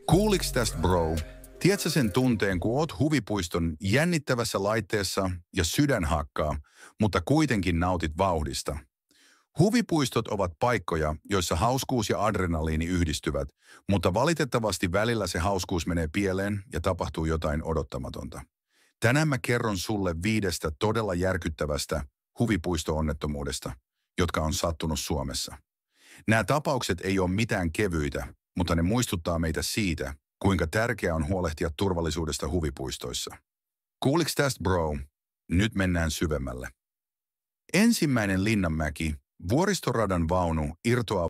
Kuuliks tästä, bro? Tiedätkö sen tunteen, kun oot huvipuiston jännittävässä laitteessa ja sydän hakkaa, mutta kuitenkin nautit vauhdista? Huvipuistot ovat paikkoja, joissa hauskuus ja adrenaliini yhdistyvät, mutta valitettavasti välillä se hauskuus menee pieleen ja tapahtuu jotain odottamatonta. Tänään mä kerron sulle 5 todella järkyttävästä huvipuisto-onnettomuudesta, jotka on sattunut Suomessa. Nämä tapaukset ei ole mitään kevyitä, mutta ne muistuttaa meitä siitä, kuinka tärkeää on huolehtia turvallisuudesta huvipuistoissa. Kuuliks tästä, bro? Nyt mennään syvemmälle. Ensimmäinen Linnanmäki, vuoristoradan vaunu irtoaa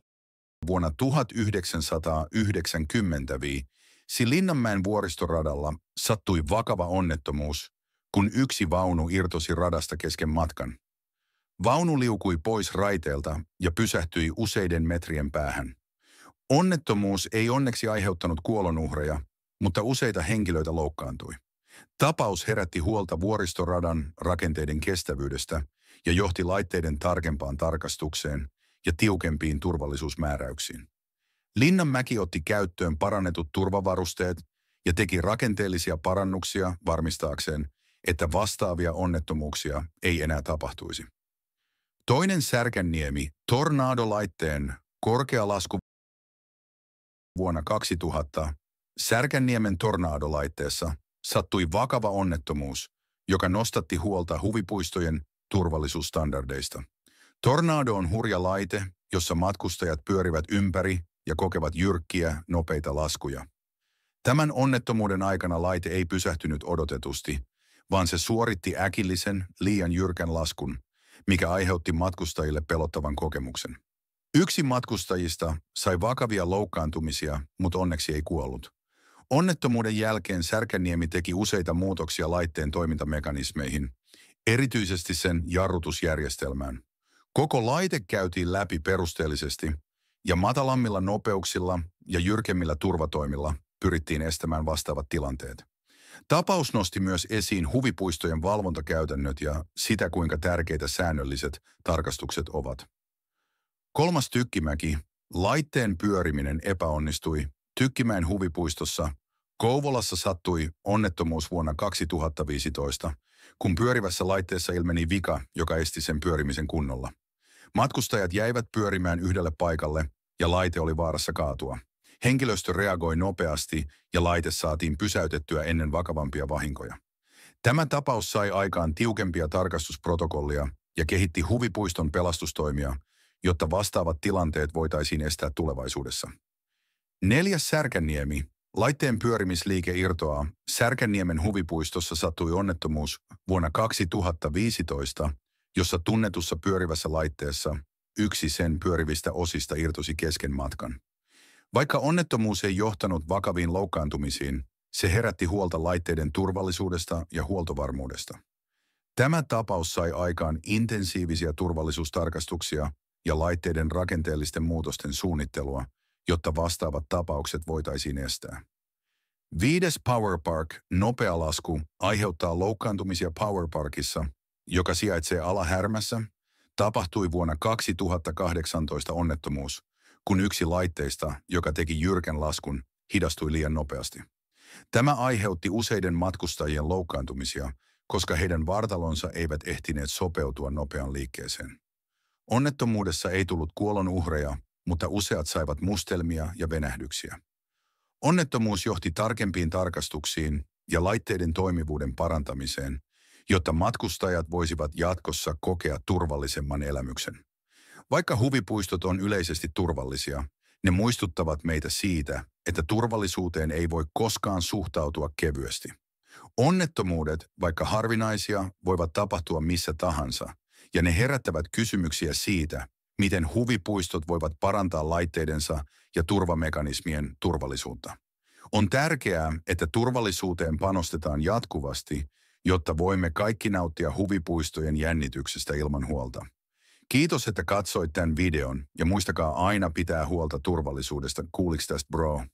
vuonna 1990. Linnanmäen vuoristoradalla sattui vakava onnettomuus, kun yksi vaunu irtosi radasta kesken matkan. Vaunu liukui pois raiteelta ja pysähtyi useiden metrien päähän. Onnettomuus ei onneksi aiheuttanut kuolonuhreja, mutta useita henkilöitä loukkaantui. Tapaus herätti huolta vuoristoradan rakenteiden kestävyydestä ja johti laitteiden tarkempaan tarkastukseen ja tiukempiin turvallisuusmääräyksiin. Linnanmäki otti käyttöön parannetut turvavarusteet ja teki rakenteellisia parannuksia varmistaakseen, että vastaavia onnettomuuksia ei enää tapahtuisi. Toinen Särkänniemi, Tornado-laitteen korkea lasku vuonna 2000 Särkänniemen Tornado-laitteessa sattui vakava onnettomuus, joka nostatti huolta huvipuistojen turvallisuusstandardeista. Tornado on hurja laite, jossa matkustajat pyörivät ympäri ja kokevat jyrkkiä, nopeita laskuja. Tämän onnettomuuden aikana laite ei pysähtynyt odotetusti, vaan se suoritti äkillisen, liian jyrkän laskun, mikä aiheutti matkustajille pelottavan kokemuksen. Yksi matkustajista sai vakavia loukkaantumisia, mutta onneksi ei kuollut. Onnettomuuden jälkeen Särkänniemi teki useita muutoksia laitteen toimintamekanismeihin, erityisesti sen jarrutusjärjestelmään. Koko laite käytiin läpi perusteellisesti ja matalammilla nopeuksilla ja jyrkemmillä turvatoimilla pyrittiin estämään vastaavat tilanteet. Tapaus nosti myös esiin huvipuistojen valvontakäytännöt ja sitä, kuinka tärkeitä säännölliset tarkastukset ovat. 3. Tykkimäki, laitteen pyöriminen epäonnistui. Tykkimäen huvipuistossa Kouvolassa sattui onnettomuus vuonna 2015, kun pyörivässä laitteessa ilmeni vika, joka esti sen pyörimisen kunnolla. Matkustajat jäivät pyörimään yhdelle paikalle ja laite oli vaarassa kaatua. Henkilöstö reagoi nopeasti ja laite saatiin pysäytettyä ennen vakavampia vahinkoja. Tämä tapaus sai aikaan tiukempia tarkastusprotokollia ja kehitti huvipuiston pelastustoimia, jotta vastaavat tilanteet voitaisiin estää tulevaisuudessa. 4. Särkänniemi, laitteen pyörimisliike irtoaa. Särkänniemen huvipuistossa sattui onnettomuus vuonna 2015, jossa tunnetussa pyörivässä laitteessa yksi sen pyörivistä osista irtosi kesken matkan. Vaikka onnettomuus ei johtanut vakaviin loukkaantumisiin, se herätti huolta laitteiden turvallisuudesta ja huoltovarmuudesta. Tämä tapaus sai aikaan intensiivisiä turvallisuustarkastuksia ja laitteiden rakenteellisten muutosten suunnittelua, jotta vastaavat tapaukset voitaisiin estää. 5. Power Park, nopea lasku, aiheuttaa loukkaantumisia Power Parkissa, joka sijaitsee Ala-Härmässä. Tapahtui vuonna 2018 onnettomuus, kun yksi laitteista, joka teki jyrkän laskun, hidastui liian nopeasti. Tämä aiheutti useiden matkustajien loukkaantumisia, koska heidän vartalonsa eivät ehtineet sopeutua nopeaan liikkeeseen. Onnettomuudessa ei tullut kuolonuhreja, mutta useat saivat mustelmia ja venähdyksiä. Onnettomuus johti tarkempiin tarkastuksiin ja laitteiden toimivuuden parantamiseen, jotta matkustajat voisivat jatkossa kokea turvallisemman elämyksen. Vaikka huvipuistot on yleisesti turvallisia, ne muistuttavat meitä siitä, että turvallisuuteen ei voi koskaan suhtautua kevyesti. Onnettomuudet, vaikka harvinaisia, voivat tapahtua missä tahansa, ja ne herättävät kysymyksiä siitä, miten huvipuistot voivat parantaa laitteidensa ja turvamekanismien turvallisuutta. On tärkeää, että turvallisuuteen panostetaan jatkuvasti, jotta voimme kaikki nauttia huvipuistojen jännityksestä ilman huolta. Kiitos, että katsoit tämän videon ja muistakaa aina pitää huolta turvallisuudesta. Kuuliks tästä, bro?